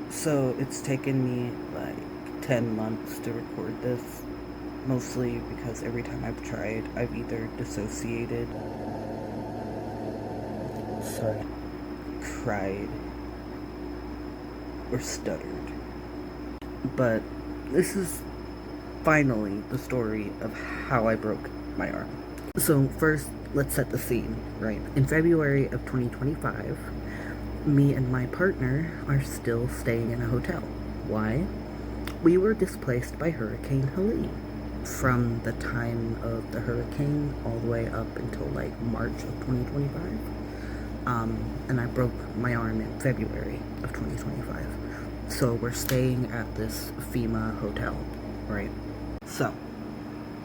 So it's taken me like 10 months to record this, mostly because every time I've tried, I've either dissociated, sorry, cried, or stuttered. But this is finally the story of how I broke my arm. So, first, let's set the scene, right? In February of 2025, me and my partner are still staying in a hotel. Why? We were displaced by Hurricane Helene. From the time of the hurricane all the way up until like March of 2025. And I broke my arm in February of 2025. So we're staying at this FEMA hotel, right? So,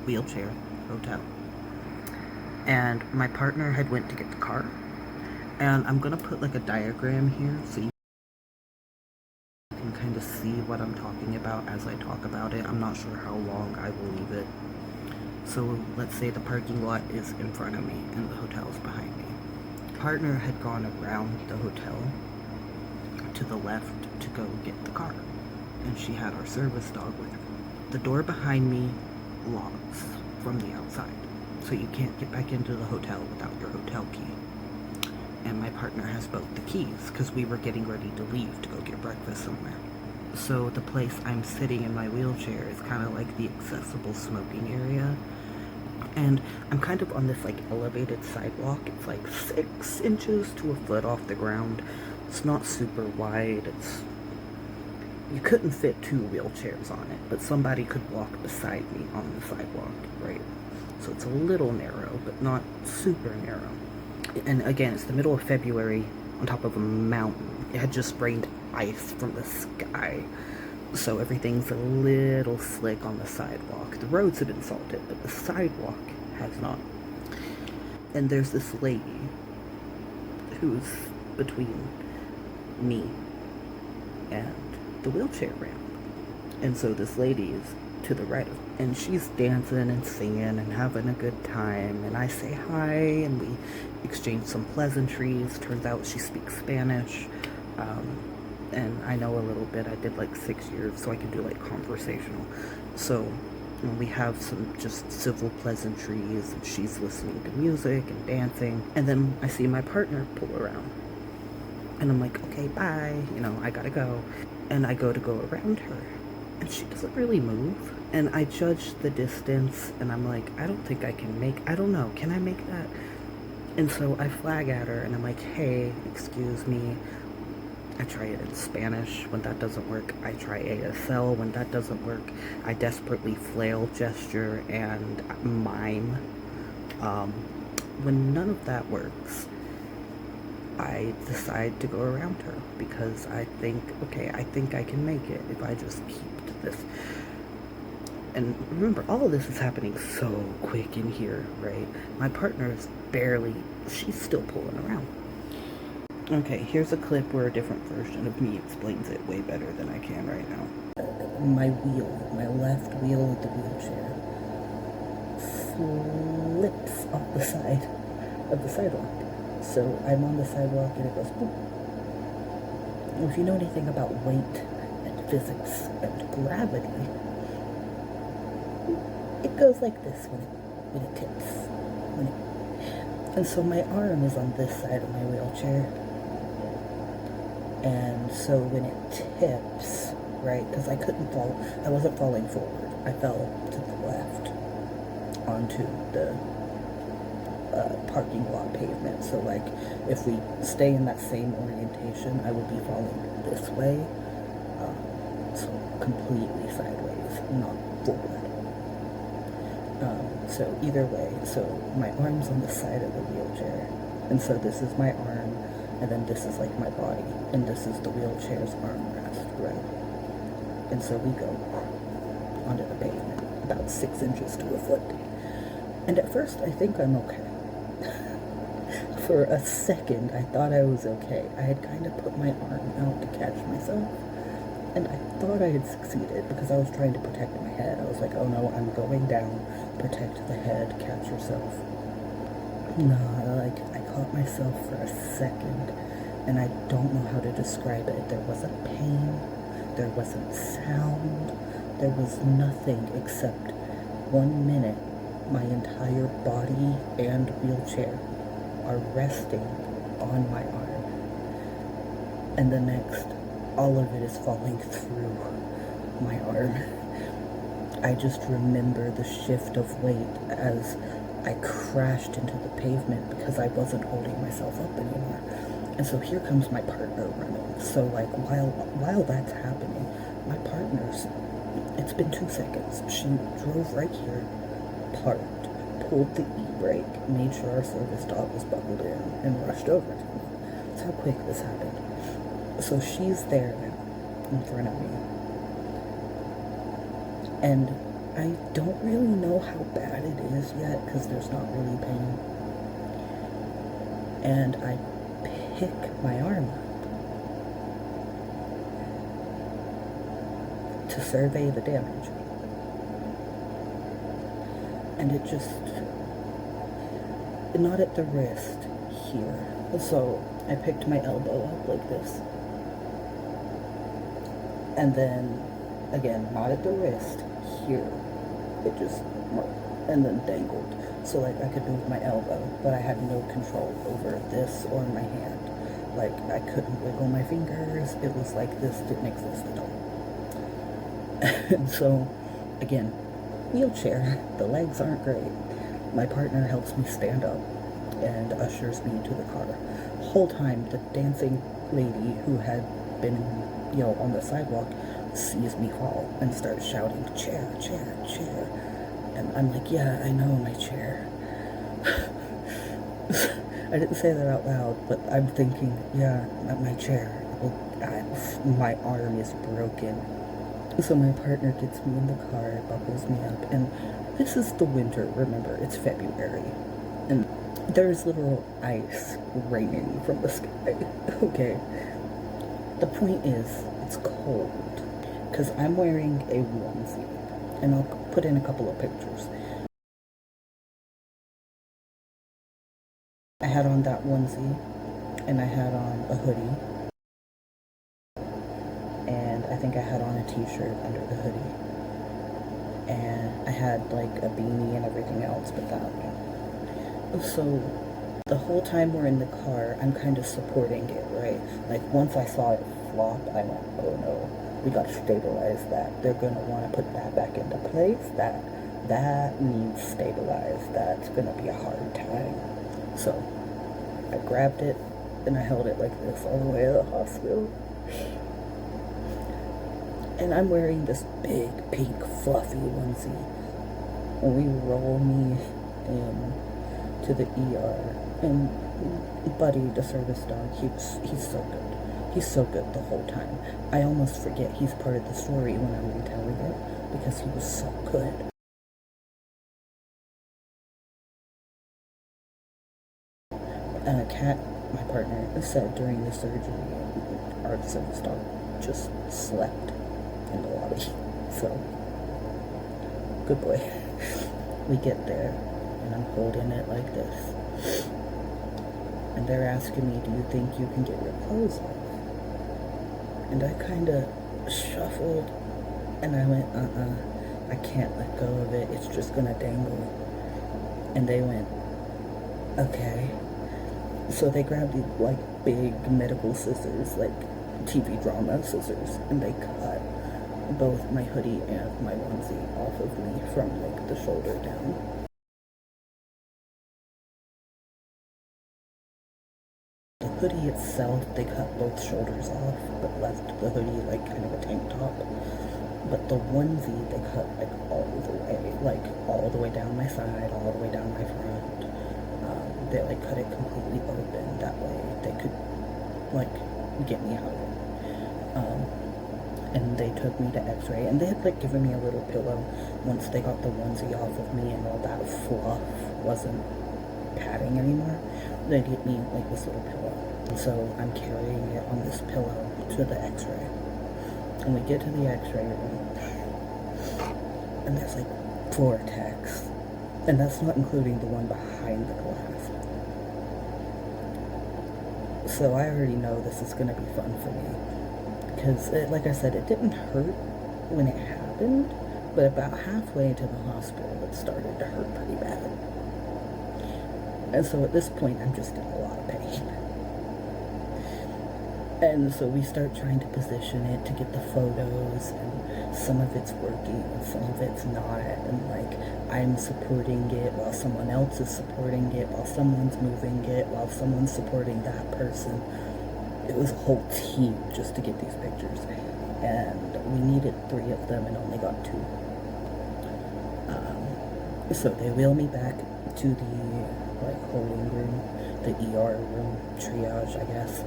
wheelchair hotel. And my partner had went to get the car. And I'm gonna put like a diagram here so you can kind of see what I'm talking about as I talk about it. I'm not sure how long I will leave it. So let's say the parking lot is in front of me and the hotel is behind me. Partner had gone around the hotel to the left to go get the car, and she had our service dog with her. The door behind me locks from the outside, so you can't get back into the hotel without your hotel key. And my partner has both the keys because we were getting ready to leave to go get breakfast somewhere. So the place I'm sitting in my wheelchair is kind of like the accessible smoking area. And I'm kind of on this like elevated sidewalk. It's like 6 inches to a foot off the ground. It's not super wide. You couldn't fit 2 wheelchairs on it, but somebody could walk beside me on the sidewalk, right? So it's a little narrow, but not super narrow. And again, it's the middle of February on top of a mountain. It had just rained ice from the sky, so everything's a little slick on the sidewalk. The roads have been salted, but the sidewalk has not. And there's this lady who's between me and the wheelchair ramp. And so this lady is to the right of me, and she's dancing and singing and having a good time. And I say hi, and we exchange some pleasantries. Turns out she speaks Spanish. And I know a little bit. I did like 6 years, so I can do like conversational. So we have some just civil pleasantries, and she's listening to music and dancing. And then I see my partner pull around, and I'm like, okay, bye. I gotta go. And I go to go around her, and she doesn't really move. And I judge the distance, and I'm like, I don't think I can I don't know, can I make that? And so I flag at her, and I'm like, hey, excuse me. I try it in Spanish. When that doesn't work, I try ASL. When that doesn't work, I desperately flail gesture and mime. When none of that works, I decide to go around her because I think, okay, I think I can make it if I just keep to this. And remember, all of this is happening so quick in here, right? My partner is she's still pulling around. Okay, here's a clip where a different version of me explains it way better than I can right now. My left wheel of the wheelchair flips off the side of the sidewalk. So I'm on the sidewalk and it goes boop. If you know anything about weight and physics and gravity, it goes like this when it tips. And so my arm is on this side of my wheelchair. And so when it tips, right, because I wasn't falling forward. I fell to the left onto the parking lot pavement. So like, if we stay in that same orientation, I would be falling this way. So completely sideways, not forward. So either way, so my arm's on the side of the wheelchair, and so this is my arm, and then this is like my body, and this is the wheelchair's armrest, right? And so we go onto the pavement, about 6 inches to a foot. And at first, I think I'm okay. For a second, I thought I was okay. I had kind of put my arm out to catch myself, and I thought I had succeeded because I was trying to protect my head. I was like, oh no, I'm going down. Protect the head, catch yourself. No, I caught myself for a second, and I don't know how to describe it. There wasn't pain, there wasn't sound, there was nothing except 1 minute my entire body and wheelchair are resting on my arm, and the next, all of it is falling through my arm. I just remember the shift of weight as I crashed into the pavement because I wasn't holding myself up anymore. And so here comes my partner running. So like while that's happening, my partner's, it's been 2 seconds. She drove right here, parked, pulled the e-brake, made sure our service dog was buckled in, and rushed over to me. That's how quick this happened. So she's there now, in front of me. And I don't really know how bad it is yet, because there's not really pain. And I pick my arm up to survey the damage. And it just, not at the wrist, here. So I picked my elbow up like this. And then, again, not at the wrist, here. It just, and then dangled. So like I could move my elbow, but I had no control over this or my hand. Like I couldn't wiggle my fingers. It was like this didn't exist at all. And so, again, wheelchair, the legs aren't great. My partner helps me stand up and ushers me to the car. The whole time, the dancing lady who had been, on the sidewalk sees me fall and starts shouting, chair, chair, chair. And I'm like, yeah, I know, my chair. I didn't say that out loud, but I'm thinking, yeah, my chair. My arm is broken. So my partner gets me in the car, buckles me up, and this is the winter, remember, it's February. And there's literal ice raining from the sky, okay? The point is, it's cold, because I'm wearing a onesie, and I'll put in a couple of pictures. I had on that onesie, and I had on a hoodie, and I think I had on a t-shirt under the hoodie, and I had like a beanie and everything else but that. So the whole time we're in the car, I'm kind of supporting it, right? Like once I saw it flop, I went, oh no, we got to stabilize that. They're going to want to put that back into place. That needs stabilized. That's going to be a hard time. So I grabbed it and I held it like this all the way to the hospital. And I'm wearing this big pink fluffy onesie. And we roll me in to the ER. And Buddy, the service dog, he's so good. He's so good the whole time. I almost forget he's part of the story when I'm retelling it because he was so good. And Kat, my partner, said during the surgery, our service dog just slept in the lobby. So, good boy. We get there, and I'm holding it like this. And they're asking me, do you think you can get your clothes off? And I kind of shuffled, and I went, I can't let go of it. It's just gonna dangle. And they went, okay. So they grabbed these, like, big medical scissors, like TV drama scissors, and they cut both my hoodie and my onesie off of me from, like, the shoulder down. The hoodie itself, they cut both shoulders off, but left the hoodie, like, kind of a tank top. But the onesie, they cut, like, all the way down my side, all the way down my front. They like cut it completely open. That way they could like get me out of it. And they took me to x-ray, and they had like given me a little pillow once they got the onesie off of me and all that fluff wasn't padding anymore. They gave me like this little pillow. And so I'm carrying it on this pillow to the x-ray. And we get to the x-ray room, and there's like 4 techs. And that's not including the one behind the glass. So I already know this is going to be fun for me. Because, like I said, it didn't hurt when it happened, but about halfway to the hospital, it started to hurt pretty bad. And so at this point, I'm just in a lot of pain. And so we start trying to position it to get the photos, and some of it's working and some of it's not. And like, I'm supporting it while someone else is supporting it, while someone's moving it, while someone's supporting that person. It was a whole team just to get these pictures. And we needed 3 of them and only got 2. So they wheel me back to the like holding room, the ER room, triage, I guess.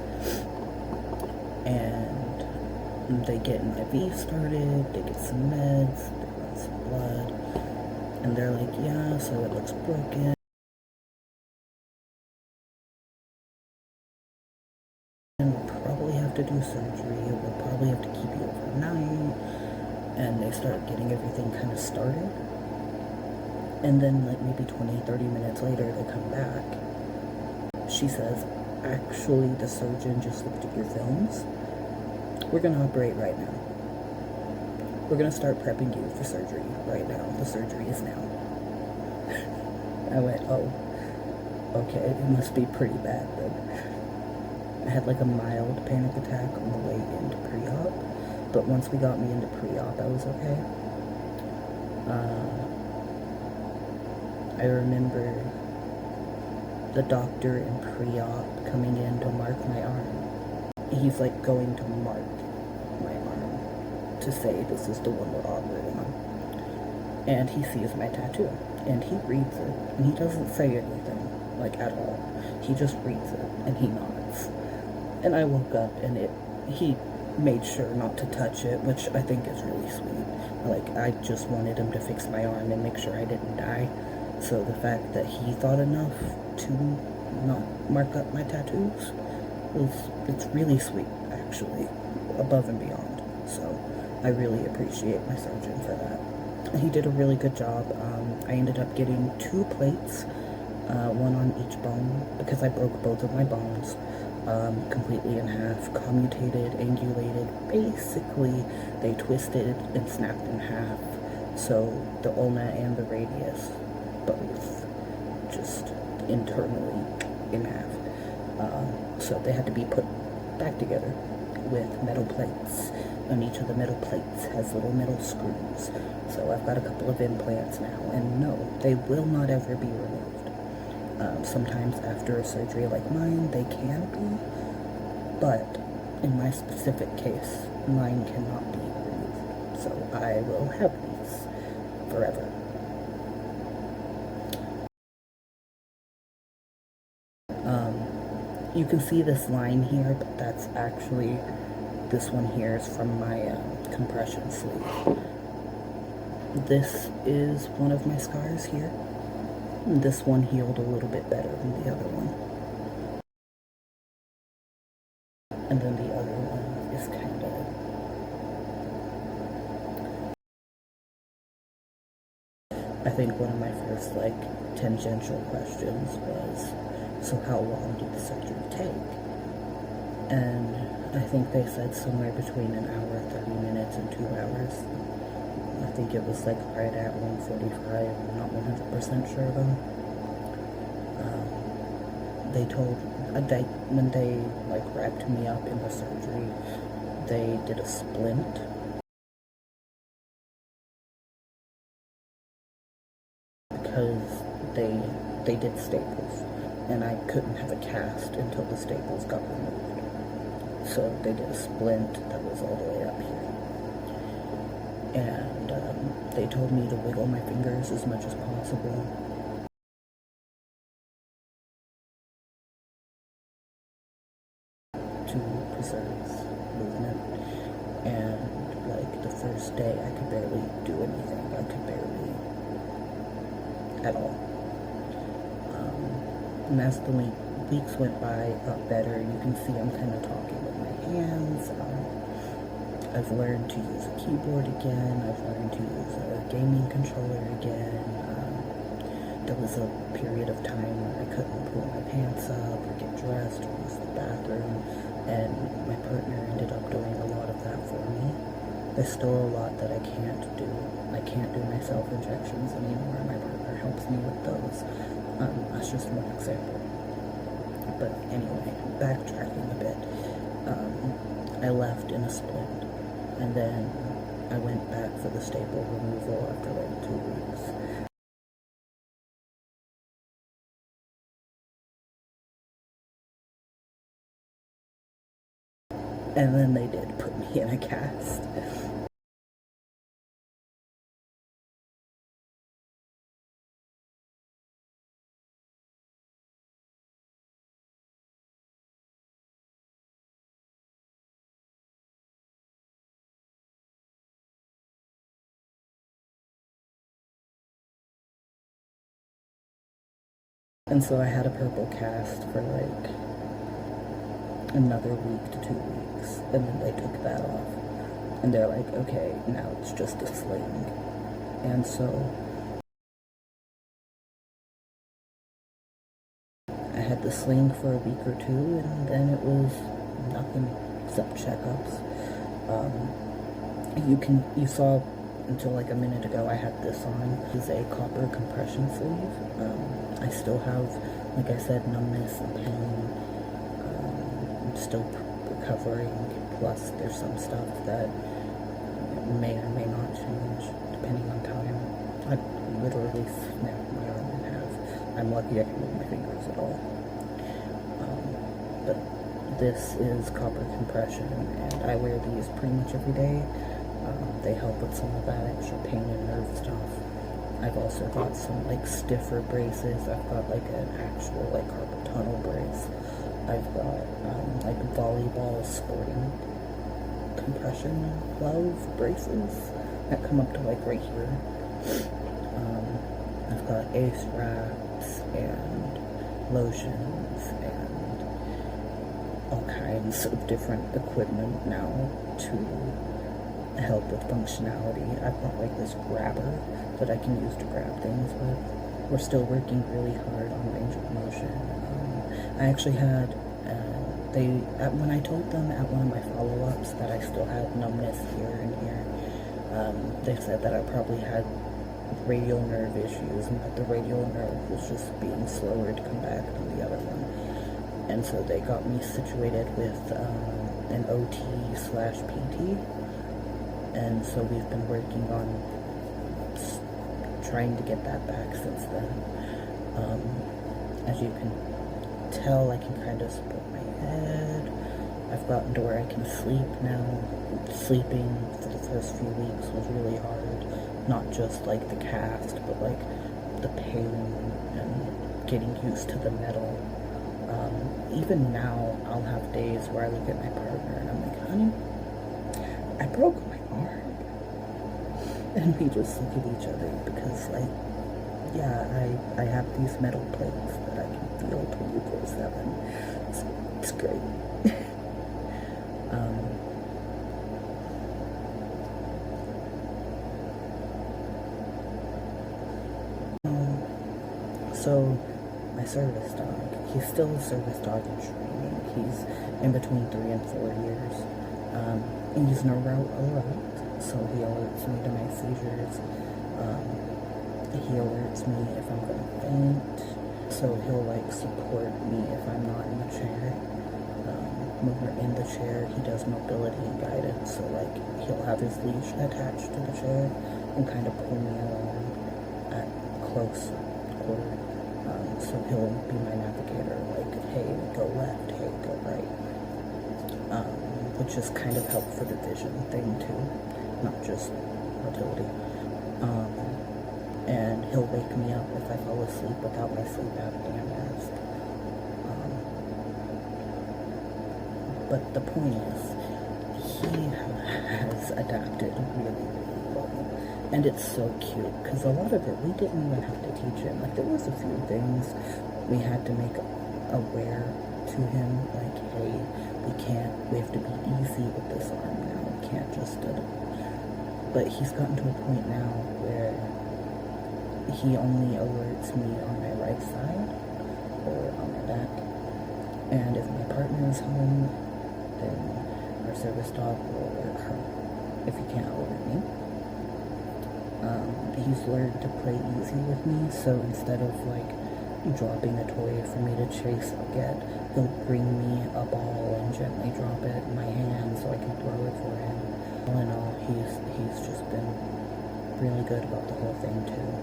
And they get an IV started, they get some meds, they run some blood, and they're like, yeah, so it looks broken. And we'll probably have to do surgery, we'll probably have to keep you overnight. And they start getting everything kind of started. And then like maybe 20-30 minutes later, they come back. She says, actually, the surgeon just looked at your films. We're going to operate right now. We're going to start prepping you for surgery right now. The surgery is now. I went, oh, okay, it must be pretty bad then. I had like a mild panic attack on the way into pre-op, but once we got me into pre-op, I was okay. I remember the doctor in pre-op coming in to mark my arm. He's like going to mark my arm to say this is the one we're operating on. And he sees my tattoo and he reads it and he doesn't say anything like at all. He just reads it and he nods. And I woke up and he made sure not to touch it, which I think is really sweet. Like, I just wanted him to fix my arm and make sure I didn't die. So the fact that he thought enough to not mark up my tattoos it's really sweet, actually, above and beyond. So I really appreciate my surgeon for that. He did a really good job. I ended up getting 2 plates, one on each bone, because I broke both of my bones completely in half, commutated, angulated. Basically, they twisted and snapped in half. So the ulna and the radius, both just internally in half. So they had to be put back together with metal plates, and each of the metal plates has little metal screws. So I've got a couple of implants now, and no, they will not ever be removed. Sometimes after a surgery like mine, they can be, but in my specific case, mine cannot be removed. So I will have these forever. You can see this line here, but that's actually, this one here is from my compression sleeve. This is one of my scars here. This one healed a little bit better than the other one. And then the other one is kind of... I think one of my first, like, tangential questions was, so how long did the surgery take? And I think they said somewhere between an hour, 30 minutes, and 2 hours. I think it was like right at 1:45. I'm not 100% sure though. They told, when they like wrapped me up in the surgery, they did a splint. Because they did staples, and I couldn't have a cast until the staples got removed. So they did a splint that was all the way up here. And they told me to wiggle my fingers as much as possible. To preserve movement. And like the first day I could barely do anything. I could barely at all. And as the weeks went by, it got better. You can see I'm kind of talking with my hands. I've learned to use a keyboard again. I've learned to use a gaming controller again. there was a period of time where I couldn't pull my pants up or get dressed or use the bathroom, and my partner ended up doing a lot of that for me. There's still a lot that I can't do. I can't do my self-injections anymore. My partner helps me with those. That's just one example. But anyway, backtracking a bit. I left in a splint, and then I went back for the staple removal after like 2 weeks. And then they did put me in a cast. And so I had a purple cast for like another week to 2 weeks, and then they took that off. And they're like, okay, now it's just a sling. And so I had the sling for a week or two, and then it was nothing except checkups. You saw until like a minute ago I had this on. This is a copper compression sleeve. I still have, like I said, numbness and pain. I'm still recovering, plus there's some stuff that may or may not change depending on time. I literally snapped my arm in half. I'm lucky I can move my fingers at all. But this is copper compression, and I wear these pretty much every day. They help with some of that extra pain and nerve stuff. I've also got some like stiffer braces. I've got like an actual like carpal tunnel brace. I've got like volleyball sporting compression glove braces that come up to like right here. I've got ace wraps and lotions and all kinds of different equipment now to help with functionality. I've got like this grabber that I can use to grab things with. We're still working really hard on range of motion. I actually had, when I told them at one of my follow-ups that I still had numbness here and here, they said that I probably had radial nerve issues, and that the radial nerve was just being slower to come back than the other one. And so they got me situated with an OT/PT, and so we've been working on trying to get that back since then. As you can tell, I can kind of support my head. I've gotten to where I can sleep now. Sleeping for the first few weeks was really hard. Not just like the cast, but like the pain and getting used to the metal. Even now, I'll have days where I look at my partner and I'm like, honey, I broke my arm. And we just look at each other because, like, yeah, I have these metal plates that I can feel 24/7. It's great. So, my service dog, he's still a service dog in training. He's in between 3 and 4 years. He's neuro alert, so he alerts me to my seizures. He alerts me if I'm going to faint, so he'll like support me if I'm not in the chair. When we're in the chair, he does mobility and guidance, so like he'll have his leash attached to the chair and kind of pull me along at close quarter. So he'll be my navigator, like, hey, go left, hey, go right. Which is kind of help for the vision thing too, not just motility. And he'll wake me up if I fall asleep without my sleep apnea mask. But the point is, he has adapted really, really well. And it's so cute, because a lot of it we didn't even have to teach him. Like, there was a few things we had to make aware to him, like, hey, we have to be easy with this arm now, we can't just, but he's gotten to a point now where he only alerts me on my right side or on my back. And if my partner is home, then our service dog will alert her if he can't alert me. He's learned to play easy with me, so instead of like dropping a toy for me to chase or get, he'll bring me a ball and gently drop it in my hand so I can throw it for him. All in all, he's just been really good about the whole thing too.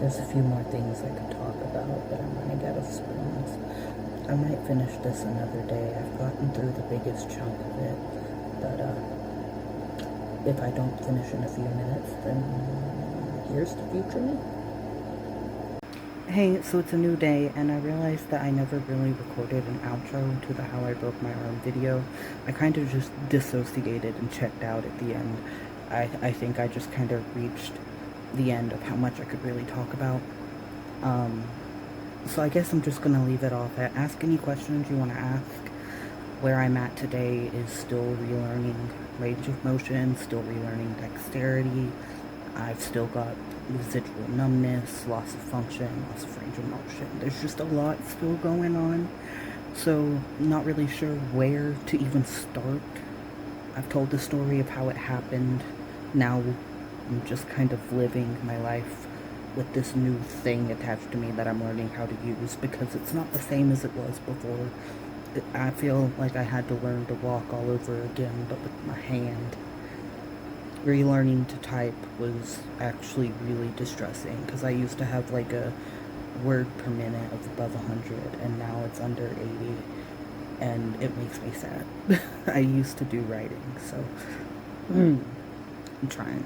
There's a few more things I could talk about, but I'm running out of spoons. I might finish this another day. I've gotten through the biggest chunk of it, but if I don't finish in a few minutes, then here's the future me. Hey, so it's a new day, and I realized that I never really recorded an outro to the How I Broke My Arm video. I kind of just dissociated and checked out at the end. I think I just kind of reached the end of how much I could really talk about. So I guess I'm just gonna leave it off at ask any questions you want to ask. Where I'm at today is still relearning range of motion, still relearning dexterity. I've still got residual numbness, loss of function, loss of range of motion. There's just a lot still going on, so not really sure where to even start. I've told the story of how it happened. Now I'm just kind of living my life with this new thing attached to me that I'm learning how to use, because it's not the same as it was before. I feel like I had to learn to walk all over again, but with my hand. Relearning to type was actually really distressing, because I used to have like a word per minute of above 100, and now it's under 80, and it makes me sad. I used to do writing, so I'm trying.